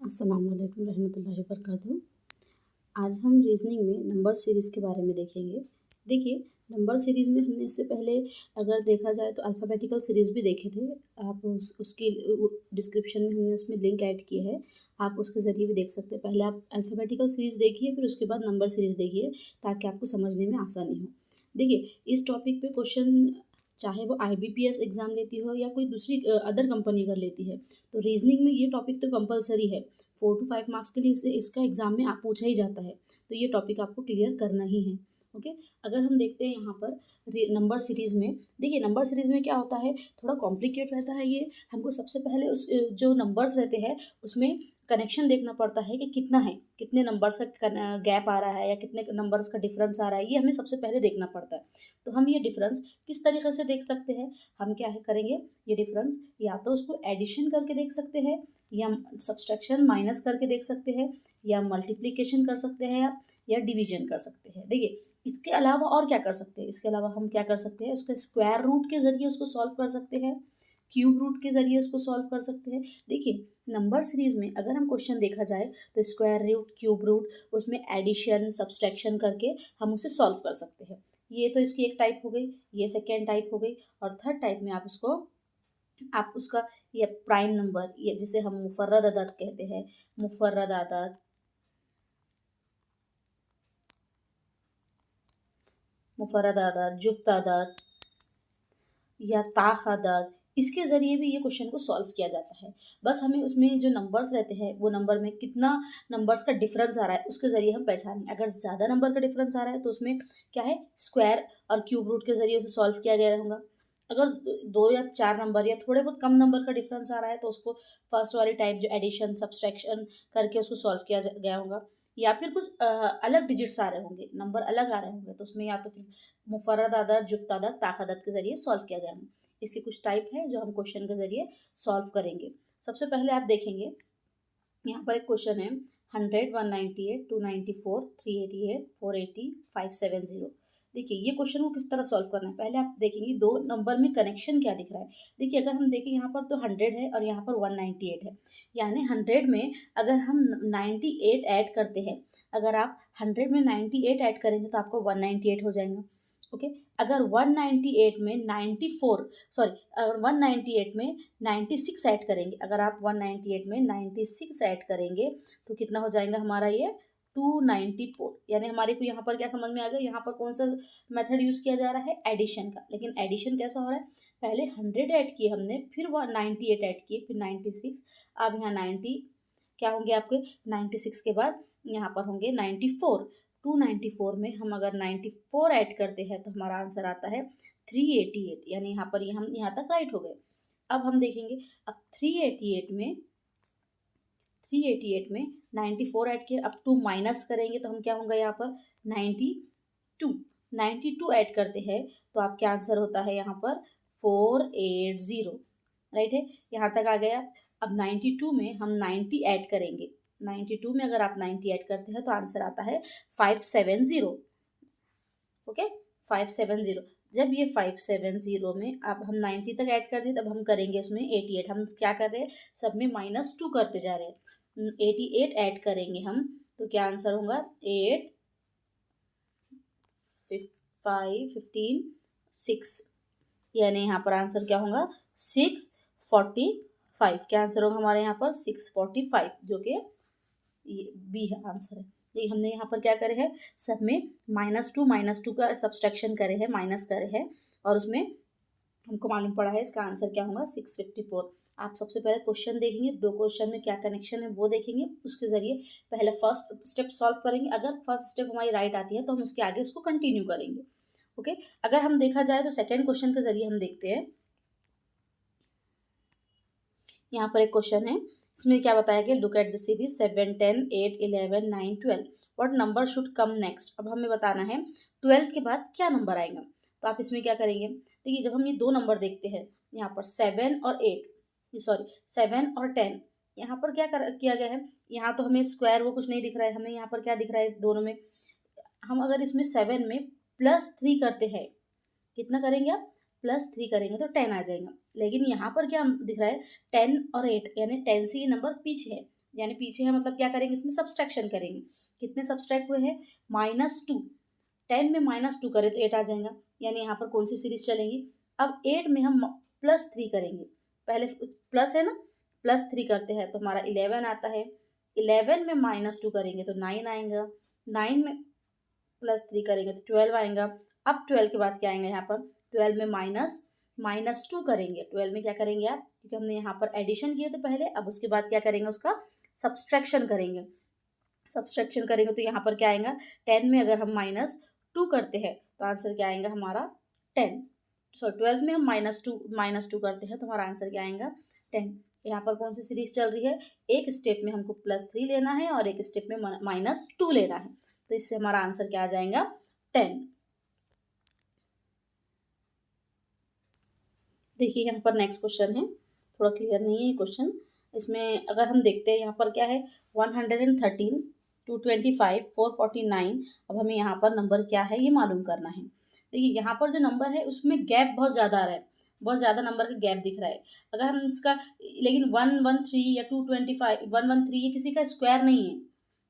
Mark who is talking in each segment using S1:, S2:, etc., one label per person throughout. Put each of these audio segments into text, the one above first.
S1: अस्सलाम वालेकुम रहमतुल्लाहि व बरकातुहू। आज हम रीज़निंग में नंबर सीरीज़ के बारे में देखेंगे। देखिए, नंबर सीरीज़ में हमने इससे पहले अगर देखा जाए तो अल्फ़ाबेटिकल सीरीज़ भी देखे थे। आप उसकी डिस्क्रिप्शन में हमने उसमें लिंक ऐड किया है, आप उसके ज़रिए भी देख सकते हैं। पहले आप अल्फ़ाबेटिकल सीरीज़ देखिए, फिर उसके बाद नंबर सीरीज़ देखिए, ताकि आपको समझने में आसानी हो। देखिए, इस टॉपिक पे क्वेश्चन चाहे वो IBPS एग्ज़ाम लेती हो या कोई दूसरी अदर कंपनी अगर लेती है, तो रीज़निंग में ये टॉपिक तो कंपलसरी है। 4 टू 5 मार्क्स के लिए इसका एग्ज़ाम में पूछा ही जाता है, तो ये टॉपिक आपको क्लियर करना ही है। ओके, अगर हम देखते हैं यहाँ पर नंबर सीरीज़ में, देखिए नंबर सीरीज़ में क्या होता है, थोड़ा कॉम्प्लिकेट रहता है ये। हमको सबसे पहले उस जो नंबर्स रहते हैं उसमें कनेक्शन देखना पड़ता है कि कितना है, कितने नंबर्स का गैप आ रहा है या कितने नंबर्स का डिफरेंस आ रहा है, ये हमें सबसे पहले देखना पड़ता है। तो हम ये डिफरेंस किस तरीके से देख सकते हैं, हम क्या है करेंगे, ये डिफरेंस या तो उसको एडिशन करके देख सकते हैं, या सब्सट्रैक्शन माइनस करके देख सकते हैं, या मल्टीप्लिकेशन कर सकते हैं, या डिवीजन कर सकते हैं। देखिए, इसके अलावा और क्या कर सकते हैं, इसके अलावा हम क्या कर सकते हैं, उसके स्क्वायर रूट के ज़रिए उसको सॉल्व कर सकते हैं, क्यूब रूट के ज़रिए उसको सॉल्व कर सकते हैं। देखिए, नंबर सीरीज़ में अगर हम क्वेश्चन देखा जाए तो स्क्वायर रूट, क्यूब रूट, उसमें एडिशन सब्सट्रैक्शन करके हम उसे सॉल्व कर सकते हैं। ये तो इसकी एक टाइप हो गई, ये सेकेंड टाइप हो गई, और थर्ड टाइप में आप उसका ये प्राइम नंबर, ये जिसे हम मुफर्रद अदद कहते हैं, मुफर्रद अदद, मुफर्रद अदद, जुफ्त अदद या ताख अदद, इसके ज़रिए भी ये क्वेश्चन को सॉल्व किया जाता है। बस हमें उसमें जो नंबर्स रहते हैं वो नंबर में कितना नंबर्स का डिफरेंस आ रहा है उसके ज़रिए हम पहचानें। अगर ज़्यादा नंबर का डिफरेंस आ रहा है तो उसमें क्या है, स्क्वायर और क्यूब रूट के ज़रिए उसे सॉल्व किया गया होगा। अगर 2 या 4 नंबर या थोड़े बहुत कम नंबर का डिफरेंस आ रहा है तो उसको फर्स्ट वाली टाइप जो एडिशन सब्सट्रैक्शन करके उसको सॉल्व किया गया होगा। या फिर कुछ अलग डिजिट्स आ रहे होंगे, नंबर अलग आ रहे होंगे, तो उसमें या तो फिर मुफर्रद अदद, जुफ्त अदद, ताख अदद के ज़रिए सॉल्व किया गया है। इसके कुछ टाइप है जो हम क्वेश्चन के ज़रिए सॉल्व करेंगे। सबसे पहले आप देखेंगे, यहाँ पर एक क्वेश्चन है 100, 198, 294, 388, 480, 570। देखिए, ये क्वेश्चन को किस तरह सॉल्व करना है, पहले आप देखेंगे दो नंबर में कनेक्शन क्या दिख रहा है। देखिए, अगर हम देखें यहाँ पर तो 100 है और यहाँ पर 198 है, यानी 100 में अगर हम 98 ऐड करते हैं, अगर आप 100 में 98 ऐड करेंगे तो आपको 198 हो जाएगा। ओके, अगर 198 में 94, सॉरी, अगर 198 में 96 ऐड करेंगे, अगर आप 198 में 96 ऐड करेंगे तो कितना हो जाएगा हमारा ये 294। यानी हमारे को यहाँ पर क्या समझ में आ गया, यहाँ पर कौन सा मेथड यूज़ किया जा रहा है, एडिशन का। लेकिन एडिशन कैसा हो रहा है, पहले 100 ऐड किए हमने, फिर 198 ऐड किए, फिर 96, अब यहाँ 90 क्या होंगे आपके, 96 के बाद यहाँ पर होंगे 94। 294 में हम अगर 94 ऐड करते हैं तो हमारा आंसर आता है 388, यानी यहाँ पर हम यहाँ तक राइट हो गए। अब हम देखेंगे, अब 388 में 94 ऐड किए, अब 2 माइनस करेंगे तो हम क्या होंगे यहाँ पर 92 ऐड करते हैं तो आपका आंसर होता है यहाँ पर 480, राइट है, यहाँ तक आ गया। अब 92 में हम 90 ऐड करेंगे, 92 में अगर आप 90 ऐड करते हैं तो आंसर आता है 570। ओके, 570। जब ये 570 में अब हम 90 तक ऐड कर दिए, तब हम करेंगे उसमें 88। हम क्या कर रहे हैं, सब में -2 करते जा रहे हैं। 88 ऐड करेंगे हम तो क्या आंसर होगा, 8, 5, 15, 6, यानी यहाँ पर आंसर क्या होगा 645। क्या आंसर होगा हमारे यहाँ पर 645, जो कि ये बी है आंसर है। देखिए, हमने यहाँ पर क्या करे हैं, सब में -2 का सब्सट्रैक्शन करे हैं, माइनस करे हैं, और उसमें हमको मालूम पड़ा है इसका आंसर क्या होगा 654। आप सबसे पहले क्वेश्चन देखेंगे, दो क्वेश्चन में क्या कनेक्शन है वो देखेंगे, उसके ज़रिए पहले फर्स्ट स्टेप सॉल्व करेंगे। अगर फर्स्ट स्टेप हमारी राइट आती है तो हम उसके आगे उसको कंटिन्यू करेंगे। ओके, अगर हम देखा जाए तो सेकेंड क्वेश्चन के ज़रिए हम देखते हैं। यहाँ पर एक क्वेश्चन है, इसमें क्या बताया गया, look at the series 7, 10, 8, 11, 9, 12, what number should come next. अब हमें बताना है 12 के बाद क्या नंबर आएगा। तो आप इसमें क्या करेंगे, देखिए, जब हम ये दो नंबर देखते हैं, यहाँ पर 7 और 8, सॉरी 7 और 10, यहाँ पर क्या किया गया है, यहाँ तो हमें स्क्वायर वो कुछ नहीं दिख रहा है, हमें यहाँ पर क्या दिख रहा है दोनों में, हम अगर इसमें 7 में +3 करते हैं, कितना करेंगे आप, +3 करेंगे तो 10 आ जाएगा। लेकिन यहाँ पर क्या दिख रहा है, 10 और 8, यानी 10 से ये नंबर पीछे है, यानी पीछे है मतलब क्या करेंगे, इसमें सब्सट्रैक्शन करेंगे। कितने सब्सट्रैक्ट हुए हैं, -2। 10 में -2 करें तो 8 आ जाएगा, यानी यहाँ पर कौन सी सीरीज चलेंगी। अब 8 में हम +3 करेंगे, पहले प्लस है ना, +3 करते हैं तो हमारा 11 आता है। 11 में -2 करेंगे तो 9 आएगा। 9 में +3 करेंगे तो 12 आएगा। अब 12 के बाद क्या आएगा यहाँ पर, 12 में -2 करेंगे। 12 में क्या करेंगे आप, क्योंकि हमने यहाँ पर एडिशन किए थे पहले, अब उसके बाद क्या करेंगे, उसका सब्सट्रैक्शन करेंगे। सब्सट्रैक्शन करेंगे तो यहाँ पर क्या आएगा, 10 में अगर हम -2 करते हैं तो आंसर क्या आएगा हमारा 10। 12 में हम -2 करते हैं तो हमारा आंसर क्या आएगा 10। यहाँ पर कौन सी सीरीज चल रही है, एक स्टेप में हमको +3 लेना है और एक स्टेप में -2 लेना है, तो इससे हमारा आंसर क्या आ जाएगा 10। देखिए यहाँ पर नेक्स्ट क्वेश्चन है, थोड़ा क्लियर नहीं है ये क्वेश्चन। इसमें अगर हम देखते हैं यहाँ पर क्या है, 113, 225, 449। अब हमें यहाँ पर नंबर क्या है ये मालूम करना है। देखिए यहाँ पर जो नंबर है उसमें गैप बहुत ज़्यादा आ रहा है, बहुत ज़्यादा नंबर का गैप दिख रहा है। अगर हम इसका, लेकिन 113 या 225, 113 ये किसी का स्क्वायर नहीं है,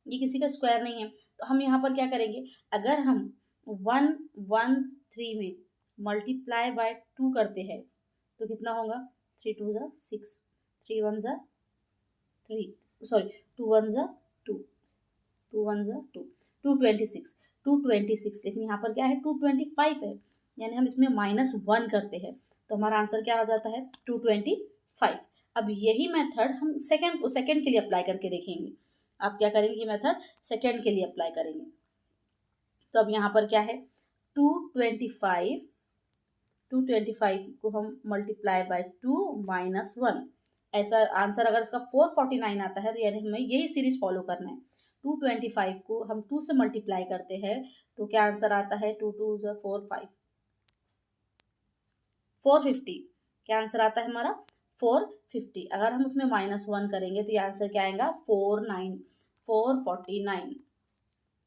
S1: ये किसी का स्क्वायर नहीं है। तो हम यहाँ पर क्या करेंगे, अगर हम 113 में मल्टीप्लाई बाय 2 करते हैं तो कितना होगा, 3 2 ज़ा 6, 3 1 ज़ा 3, सॉरी 2 1 ज़ा 2, 2 1 ज़ा 2, 226, 226। लेकिन यहाँ पर क्या है 225 है, यानी हम इसमें -1 करते हैं तो हमारा आंसर क्या आ जाता है 225। अब यही मेथड हम सेकंड के लिए अप्लाई करके देखेंगे। आप क्या करेंगे, ये मेथड सेकंड के लिए अप्लाई करेंगे। तो अब यहाँ पर क्या है 225 को हम मल्टीप्लाई बाय 2 -1, ऐसा आंसर अगर इसका 449 आता है तो यानी हमें यही सीरीज फॉलो करना है। 225 को हम 2 से मल्टीप्लाई करते हैं तो क्या आंसर आता है, 2 2 ज़ा 4 5, 450। क्या आंसर आता है हमारा 450। अगर हम उसमें -1 करेंगे तो ये आंसर क्या आएगा 449।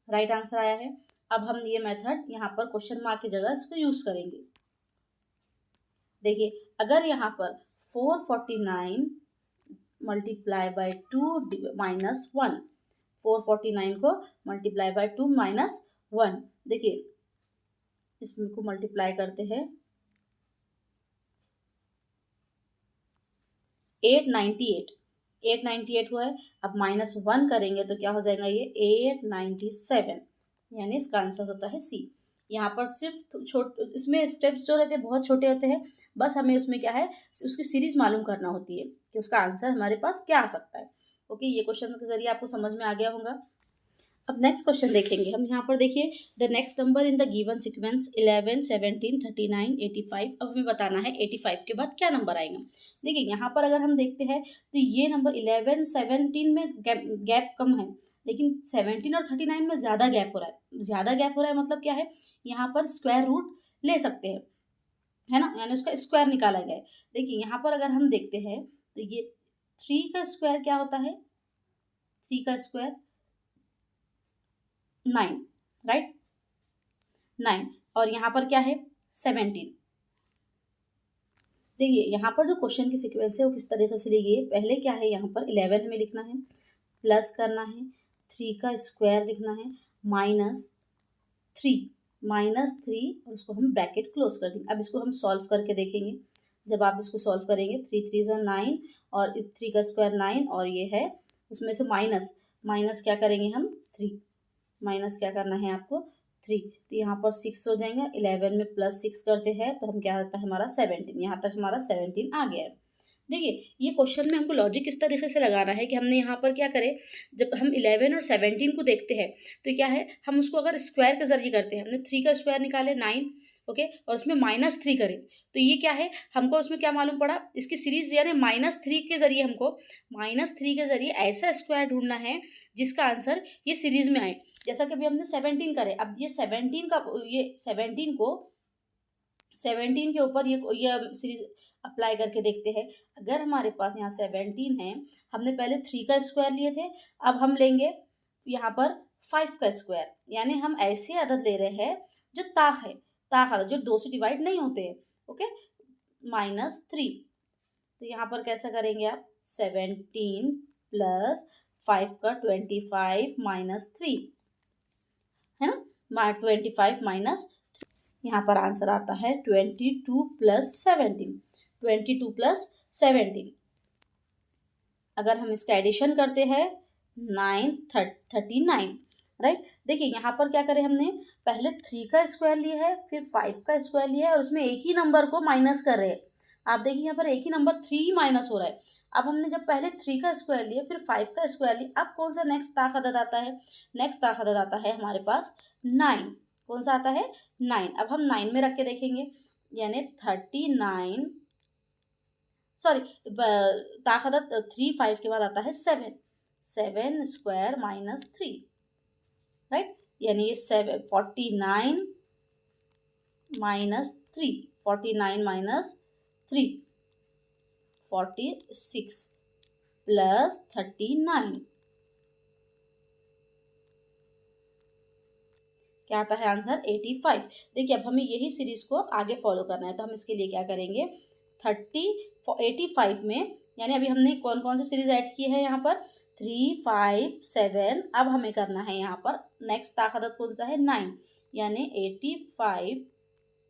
S1: राइट आंसर आया है। अब हम ये मेथड यहाँ पर क्वेश्चन मार्क की जगह इसको यूज करेंगे। देखिए अगर यहाँ पर 449 मल्टीप्लाई बाय 2 -1, 449 को मल्टीप्लाई बाय 2 -1, देखिए इसमें को मल्टीप्लाई करते हैं 898 हुआ है। अब -1 करेंगे तो क्या हो जाएगा, ये 897, यानी इसका आंसर होता है सी। यहाँ पर सिर्फ इसमें स्टेप्स जो रहते हैं बहुत छोटे होते हैं, बस हमें उसमें क्या है उसकी सीरीज मालूम करना होती है कि उसका आंसर हमारे पास क्या आ सकता है। ओके, ये क्वेश्चन के जरिए आपको समझ में आ गया होगा। अब नेक्स्ट क्वेश्चन देखेंगे हम। यहाँ पर देखिए the next number in the given sequence 11, 17, 39, 85। अब हमें बताना है 85 के बाद क्या नंबर आएगा। देखिए यहाँ पर अगर हम देखते हैं तो ये नंबर 11, 17 में गैप कम है, लेकिन 17 और 39 में ज़्यादा गैप हो रहा है। ज़्यादा गैप हो रहा है मतलब क्या है, यहाँ पर स्क्वायर रूट ले सकते हैं, है ना, यानी उसका स्क्वायर निकाला गया है। देखिए यहाँ पर अगर हम देखते हैं तो ये 3 का स्क्वायर क्या होता है, 3 का स्क्वायर 9, राइट 9, और यहाँ पर क्या है 17। देखिए यहाँ पर जो क्वेश्चन की सीक्वेंस है वो किस तरीके से ली गई है। पहले क्या है, यहाँ पर 11 हमें लिखना है, प्लस करना है, 3 का स्क्वायर लिखना है, -3 और उसको हम ब्रैकेट क्लोज कर देंगे। अब इसको हम सॉल्व करके देखेंगे। जब आप इसको सॉल्व करेंगे 3 3 ज़ा 9 और 3 का स्क्वायर 9 और ये है उसमें से माइनस क्या करेंगे हम 3, माइनस क्या करना है आपको 3, तो यहाँ पर 6 हो जाएगा। 11 में +6 करते हैं तो हम क्या आता है हमारा 17, यहाँ तक हमारा 17 आ गया है। देखिए ये क्वेश्चन में हमको लॉजिक किस तरीके से लगाना है कि हमने यहाँ पर क्या करें, जब हम 11 और 17 को देखते हैं तो क्या है, हम उसको अगर स्क्वायर के जरिए करते हैं, हमने 3 का स्क्वायर निकाले 9, ओके, और उसमें -3 करें तो ये क्या है, हमको उसमें क्या मालूम पड़ा, इसकी सीरीज यानी -3 के जरिए हमको -3 के जरिए ऐसा स्क्वायर ढूंढना है जिसका आंसर ये सीरीज में आए। जैसा कि अभी हमने 17 करे, अब ये 17 के ऊपर ये सीरीज अप्लाई करके देखते हैं। अगर हमारे पास यहाँ 17 है, हमने पहले 3 का स्क्वायर लिए थे, अब हम लेंगे यहाँ पर 5 का स्क्वायर, यानी हम ऐसे अदद ले रहे हैं जो ताक जो 2 से डिवाइड नहीं होते हैं, ओके, -3। तो यहाँ पर कैसा करेंगे आप 17 + 5 का 25 माइनस 3 है ना, 25 माइनस, यहाँ पर आंसर आता है 22 प्लस 17, 22 प्लस 17। अगर हम इसका एडिशन करते हैं 39, राइट। देखिए यहाँ पर क्या करें, हमने पहले 3 का स्क्वायर लिया है, फिर 5 का स्क्वायर लिया है और उसमें एक ही नंबर को माइनस कर रहे हैं। आप देखिए यहाँ पर एक ही नंबर 3 ही माइनस हो रहा है। अब हमने जब पहले 3 का स्क्वायर लिया, फिर 5 का स्क्वायर लिया, अब कौन सा नेक्स्ट ताकत आता है, नेक्स्ट ताकत आता है हमारे पास 9। कौन सा आता है 9। अब हम 9 में रख के देखेंगे, यानी 39, सॉरी, ताकत 3 5 के बाद आता है 7, 7 स्क्वायर माइनस 3, राइट। यानी ये 49 माइनस 3, 49 माइनस 3, 46 प्लस 39, क्या आता है आंसर 85। देखिए अब हमें यही सीरीज को आगे फॉलो करना है, तो हम इसके लिए क्या करेंगे, 85 में, यानी अभी हमने कौन कौन से सीरीज ऐड किए हैं यहाँ पर 3 5 7। अब हमें करना है यहाँ पर नेक्स्ट ताकत कौन सा है 9, यानी 85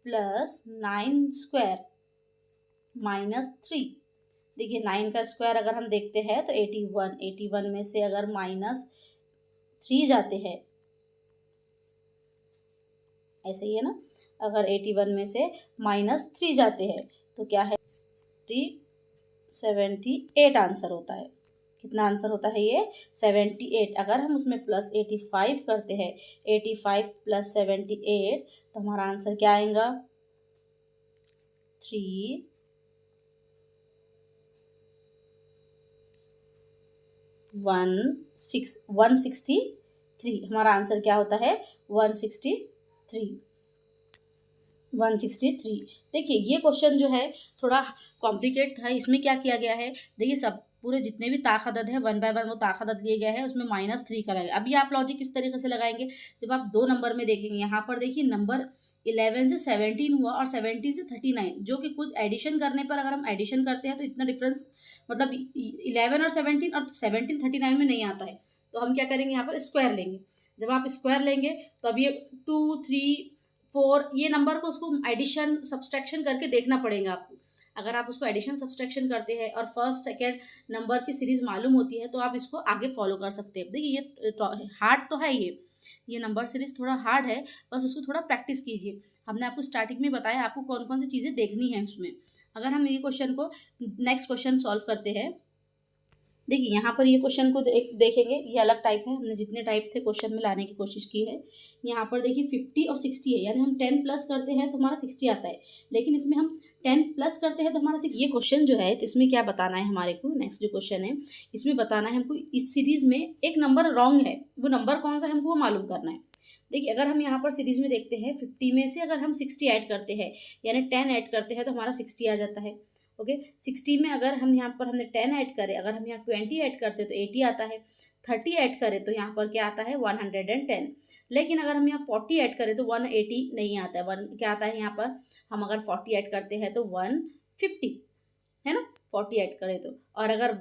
S1: प्लस 9 स्क्वायर माइनस 3। देखिए 9 का स्क्वायर अगर हम देखते हैं तो 81, 81 में से अगर माइनस 3 जाते हैं, ऐसे ही है ना, अगर 81 में से माइनस 3 जाते हैं तो क्या है 78 आंसर होता है। कितना आंसर होता है ये 78। अगर हम उसमें प्लस 85 करते हैं, 85 प्लस 78, तो हमारा आंसर क्या आएगा 163। हमारा आंसर क्या होता है 163। देखिए ये क्वेश्चन जो है थोड़ा कॉम्प्लिकेट था। इसमें क्या किया गया है, देखिए सब पूरे जितने भी ताकदद है 1 बाय 1 वो ताकदद लिए गए हैं, उसमें -3 का लगाएगा। अभी आप लॉजिक किस तरीके से लगाएंगे, जब आप 2 नंबर में देखेंगे, यहाँ पर देखिए नंबर 11 से 17 हुआ और 17 से 39, जो कि कुछ एडिशन करने पर अगर हम एडिशन करते हैं तो इतना डिफरेंस, मतलब 11 और 17 और 17 39 में नहीं आता है। तो हम क्या करेंगे, यहाँ पर स्क्वायर लेंगे। जब आप स्क्वायर लेंगे तो अब ये 2 3 4 ये नंबर को उसको एडिशन सब्सट्रैक्शन करके देखना पड़ेगा आपको। अगर आप उसको एडिशन सब्सट्रैक्शन करते हैं और फर्स्ट सेकेंड नंबर की सीरीज मालूम होती है तो आप इसको आगे फॉलो कर सकते हैं। देखिए ये हार्ड तो है, ये नंबर सीरीज थोड़ा हार्ड है, बस उसको थोड़ा प्रैक्टिस कीजिए। हमने आपको स्टार्टिंग में बताया आपको कौन कौन सी चीज़ें देखनी है उसमें। अगर हम ये क्वेश्चन को नेक्स्ट क्वेश्चन सॉल्व करते हैं, देखिए यहाँ पर ये क्वेश्चन को देखेंगे, ये अलग टाइप है, हमने जितने टाइप थे क्वेश्चन में लाने की कोशिश की है। यहाँ पर देखिए 50 और 60 है, यानी हम 10 प्लस करते हैं तो हमारा 60 आता है, लेकिन इसमें हम 10 प्लस करते हैं तो हमारा 60। ये क्वेश्चन जो है तो इसमें क्या बताना है हमारे को, नेक्स्ट जो क्वेश्चन है इसमें बताना है हमको इस सीरीज में एक नंबर रॉन्ग है, वो नंबर कौन सा है हमको वो मालूम करना है। देखिए अगर हम यहाँ पर सीरीज में देखते हैं 50 में से अगर हम 60 ऐड करते हैं, यानी 10 ऐड करते हैं तो हमारा 60 आ जाता है। ओके 60 में अगर हम यहाँ पर हमने 10 ऐड करें, अगर हम यहाँ 20 ऐड करते तो 80 आता है। 30 ऐड करें तो यहाँ पर क्या आता है 110। लेकिन अगर हम यहाँ 40 ऐड करें तो 180 नहीं आता है, क्या आता है यहाँ पर, हम अगर 40 ऐड करते हैं तो 150 है ना, 40 ऐड करें तो। और अगर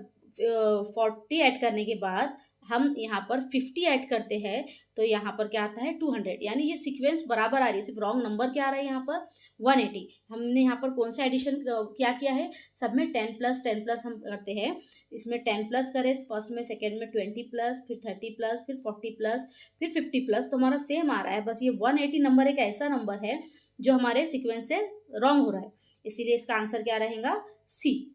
S1: 40 ऐड करने के बाद हम यहाँ पर 50 ऐड करते हैं तो यहाँ पर क्या आता है 200, यानी ये सीक्वेंस बराबर आ रही है, सिर्फ रॉन्ग नंबर क्या आ रहा है यहाँ पर 180। हमने यहाँ पर कौन सा एडिशन क्या किया है, सब में 10 प्लस हम करते हैं। इसमें 10 प्लस करें फर्स्ट में, सेकेंड में 20 प्लस, फिर 30 प्लस, फिर 40 प्लस, फिर 50 प्लस, तो हमारा सेम आ रहा है। बस ये 180 नंबर एक ऐसा नंबर है जो हमारे सीक्वेंस से रॉन्ग हो रहा है, इसीलिए इसका आंसर क्या रहेगा सी।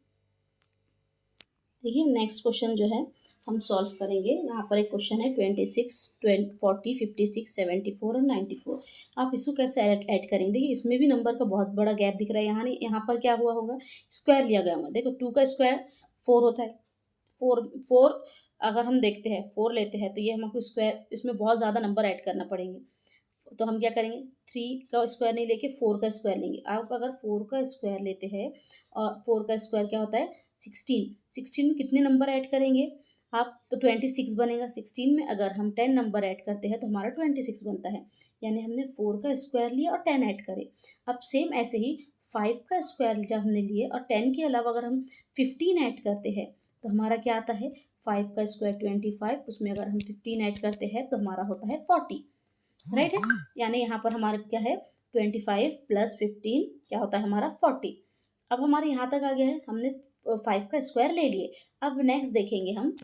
S1: देखिए नेक्स्ट क्वेश्चन जो है हम सॉल्व करेंगे। यहाँ पर एक क्वेश्चन है 26 40 56 74 और 94। आप इसको कैसे ऐड करेंगे, देखिए इसमें भी नंबर का बहुत बड़ा गैप दिख रहा है। यहाँ नहीं, यहाँ पर क्या हुआ होगा स्क्वायर लिया गया होगा। देखो 2 का स्क्वायर 4 होता है, 4 अगर हम देखते हैं 4 लेते हैं तो ये हमको स्क्वायर, इसमें बहुत ज़्यादा नंबर ऐड करना पड़ेंगे। तो हम क्या करेंगे 3 का स्क्वायर नहीं लेके 4 का स्क्वायर लेंगे। आप अगर 4 का स्क्वायर लेते हैं और 4 का स्क्वायर क्या होता है 16 में कितने नंबर ऐड करेंगे आप, तो 26 बनेगा। 16 में अगर हम 10 नंबर ऐड करते हैं तो हमारा 26 बनता है, यानी हमने 4 का स्क्वायर लिया और 10 ऐड करे। अब सेम ऐसे ही 5 का स्क्वायर जब हमने लिए और 10 के अलावा अगर हम 15 ऐड करते हैं तो हमारा क्या आता है 5 का स्क्वायर 25, उसमें अगर हम 15 ऐड करते हैं तो हमारा होता है 40, राइट है। यानी यहाँ पर हमारा क्या है 25 + 15 क्या होता है हमारा 40। अब हमारे यहाँ तक आ गया है, हमने 5 का स्क्वायर ले लिए। अब नेक्स्ट देखेंगे हम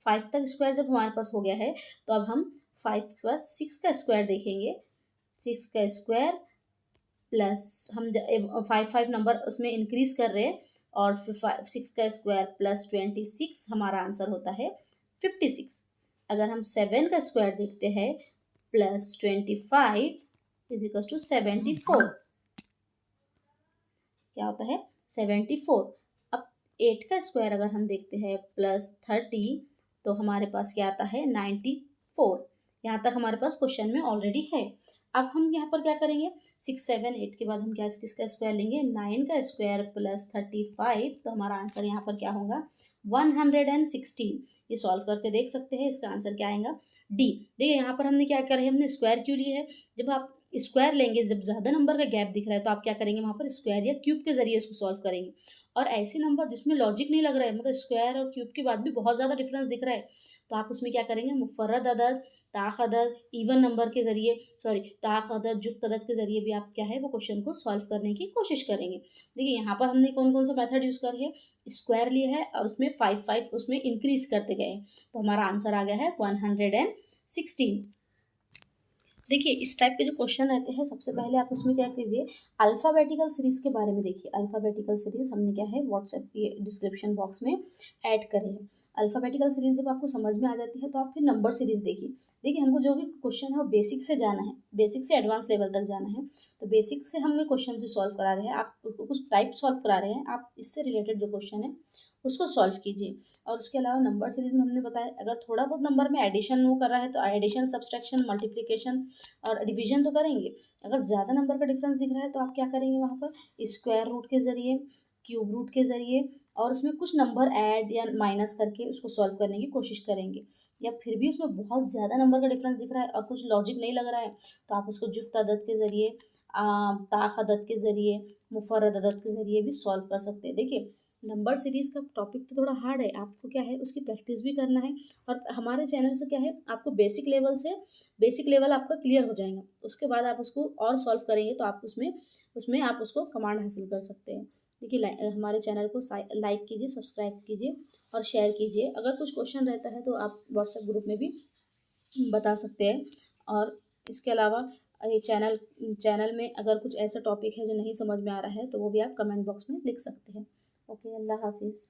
S1: 5 तक स्क्वायर जब हमारे पास हो गया है तो अब हम 5 के बाद 6 का स्क्वायर देखेंगे। 6 का स्क्वायर प्लस हम 5 नंबर उसमें इंक्रीज कर रहे हैं और फिर 6 का स्क्वायर प्लस 26 हमारा आंसर होता है 56। अगर हम 7 का स्क्वायर देखते हैं प्लस 25 = 74, क्या होता है 74। अब 8 का स्क्वायर अगर हम देखते हैं प्लस 30 तो हमारे पास क्या आता है 94। यहाँ तक हमारे पास क्वेश्चन में ऑलरेडी है। अब हम यहाँ पर क्या करेंगे 6 7 8 के बाद हम क्या किसका स्क्वायर लेंगे 9 का स्क्वायर प्लस 35, तो हमारा आंसर यहाँ पर क्या होगा 116। ये सॉल्व करके देख सकते हैं, इसका आंसर क्या आएगा डी। देखिए यहाँ पर हमने क्या करा है, हमने स्क्वायर क्यों लिए है, जब आप स्क्वायर लेंगे जब ज़्यादा नंबर का गैप दिख रहा है तो आप क्या करेंगे वहाँ पर स्क्वायर या क्यूब के जरिए इसको सॉल्व करेंगे। और ऐसे नंबर जिसमें लॉजिक नहीं लग रहा है, मतलब स्क्वायर और क्यूब के बाद भी बहुत ज़्यादा डिफरेंस दिख रहा है, तो आप उसमें क्या करेंगे मुफर्रद अदद, ताख अदद, इवन नंबर के जरिए ताख अदद, जुफ्त अदद के जरिए भी आप क्या है वो क्वेश्चन को सॉल्व करने की कोशिश करेंगे। देखिए यहाँ पर हमने कौन कौन सा मेथड यूज़ कर है, स्क्वायर लिया है और उसमें 5 उसमें इंक्रीज करते गए, तो हमारा आंसर आ गया है 116। देखिए इस टाइप के जो क्वेश्चन रहते हैं सबसे पहले आप उसमें क्या कीजिए अल्फ़ाबेटिकल सीरीज़ के बारे में देखिए। अल्फ़ाबेटिकल सीरीज़ हमने क्या है व्हाट्सएप के डिस्क्रिप्शन बॉक्स में ऐड करे हैं। अल्फ़ाबेटिकल सीरीज़ जब आपको समझ में आ जाती है तो आप फिर नंबर सीरीज़ देखिए। देखिए हमको जो भी क्वेश्चन है वो बेसिक से जाना है, बेसिक से एडवांस लेवल तक जाना है, तो बेसिक से हमें क्वेश्चन से सॉल्व करा रहे हैं, आप कुछ टाइप सॉल्व करा रहे हैं, आप इससे रिलेटेड जो क्वेश्चन है उसको सॉल्व कीजिए। और उसके अलावा नंबर सीरीज़ में हमने बताया अगर थोड़ा बहुत नंबर में एडिशन वो कर रहा है तो एडिशन, सब्सट्रैक्शन, मल्टीप्लिकेशन और डिवीजन तो करेंगे। अगर ज़्यादा नंबर का डिफरेंस दिख रहा है तो आप क्या करेंगे वहाँ पर स्क्वायर रूट के ज़रिए, क्यूब रूट के ज़रिए और उसमें कुछ नंबर ऐड या माइनस करके उसको सॉल्व करने की कोशिश करेंगे। या फिर भी उसमें बहुत ज़्यादा नंबर का डिफरेंस दिख रहा है और कुछ लॉजिक नहीं लग रहा है तो आप उसको जुफ्त अदद के ज़रिए, ताख अदद के ज़रिए, मुफर्रद अदद के ज़रिए भी सॉल्व कर सकते हैं। देखिए नंबर सीरीज़ का टॉपिक तो थोड़ा हार्ड है, आपको क्या है उसकी प्रैक्टिस भी करना है। और हमारे चैनल से क्या है आपको बेसिक लेवल आपका क्लियर हो जाएगा, उसके बाद आप उसको और सॉल्व करेंगे तो आप उसमें आप उसको कमांड हासिल कर सकते हैं। देखिए हमारे चैनल को लाइक कीजिए, सब्सक्राइब कीजिए और शेयर कीजिए। अगर कुछ क्वेश्चन रहता है तो आप व्हाट्सएप ग्रुप में भी बता सकते हैं। और इसके अलावा ये चैनल में अगर कुछ ऐसा टॉपिक है जो नहीं समझ में आ रहा है तो वो भी आप कमेंट बॉक्स में लिख सकते हैं। ओके, अल्लाह हाफिज़।